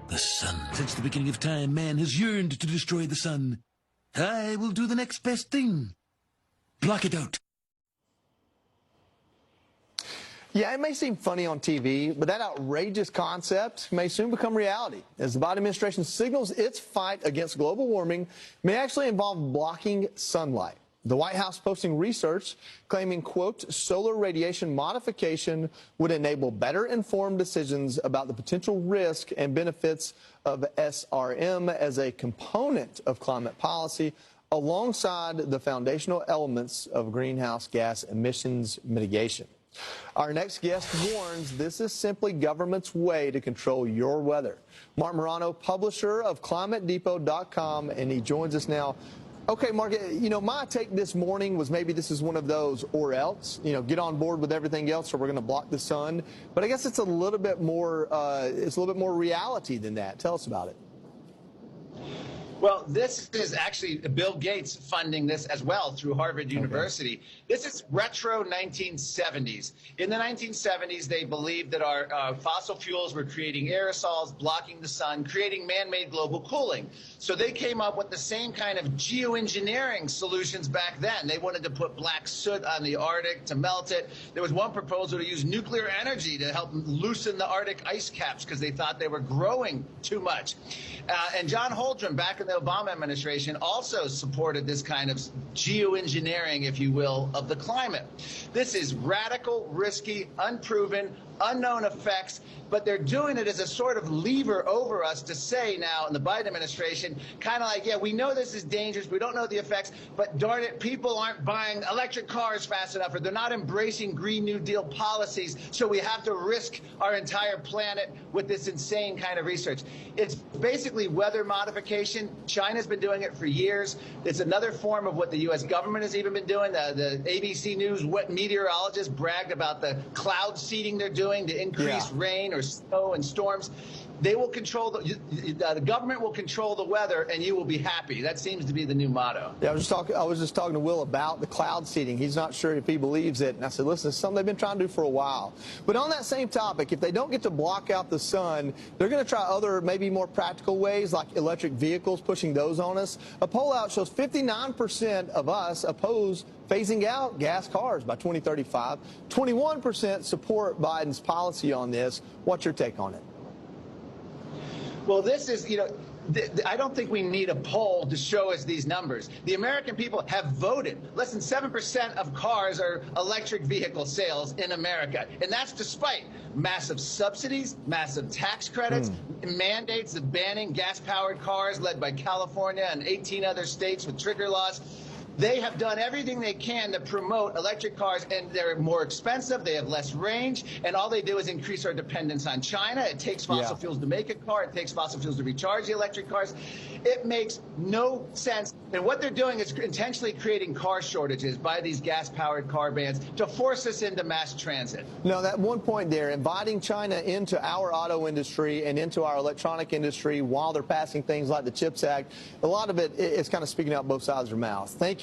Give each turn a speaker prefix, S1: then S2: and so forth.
S1: The sun. Since the beginning of time, man has yearned to destroy the sun. I will do the next best thing. Block it out.
S2: Yeah, it may seem funny on TV, but that outrageous concept may soon become reality as the Biden administration signals its fight against global warming may actually involve blocking sunlight. The White House posting research claiming, quote, solar radiation modification would enable better informed decisions about the potential risk and benefits of SRM as a component of climate policy alongside the foundational elements of greenhouse gas emissions mitigation. Our next guest warns this is simply government's way to control your weather. Mark Morano, publisher of ClimateDepot.com, and he joins us now. Okay, Mark, you know, my take this morning was maybe this is one of those or else, you know, get on board with everything else or we're going to block the sun. But I guess it's a little bit more reality than that. Tell us about it.
S3: Well, this is actually Bill Gates funding this as well through Harvard University. This is retro 1970s. In the 1970s, they believed that our fossil fuels were creating aerosols, blocking the sun, creating man-made global cooling. So they came up with the same kind of geoengineering solutions back then. They wanted to put black soot on the Arctic to melt it. There was one proposal to use nuclear energy to help loosen the Arctic ice caps because they thought they were growing too much. And John Holdren, back in the Obama administration, also supported this kind of geoengineering, if you will, of the climate. This is radical, risky, unproven, unknown effects, but they're doing it as a sort of lever over us to say now in the Biden administration, kind of like, yeah, we know this is dangerous, we don't know the effects, but darn it, people aren't buying electric cars fast enough, or they're not embracing Green New Deal policies, so we have to risk our entire planet with this insane kind of research. It's basically weather modification. China's been doing it for years. It's another form of what the U.S. government has even been doing. The ABC News meteorologists bragged about the cloud seeding they're doing to increase rain or snow and storms. They will control the government will control the weather, and you will be happy. That seems to be the new motto.
S2: Yeah, I was just talking to Will about the cloud seeding. He's not sure if he believes it, and I said, listen, it's something they've been trying to do for a while. But on that same topic, if they don't get to block out the sun, they're going to try other, maybe more practical ways, like electric vehicles, pushing those on us. A poll out shows 59% of us oppose phasing out gas cars by 2035. 21% support Biden's policy on this. What's your take on it?
S3: Well, this is, you know, I don't think we need a poll to show us these numbers. The American people have voted. Less than 7% of cars are electric vehicle sales in America. And that's despite massive subsidies, massive tax credits, mandates of banning gas-powered cars led by California and 18 other states with trigger laws. They have done everything they can to promote electric cars, and they're more expensive, they have less range, and all they do is increase our dependence on China. It takes fossil fuels to make a car. It takes fossil fuels to recharge the electric cars. It makes no sense. And what they're doing is intentionally creating car shortages by these gas-powered car bans to force us into mass transit.
S2: No, that one point there, inviting China into our auto industry and into our electronic industry while they're passing things like the CHIPS Act, a lot of it is kind of speaking out both sides of their mouth. Thank you.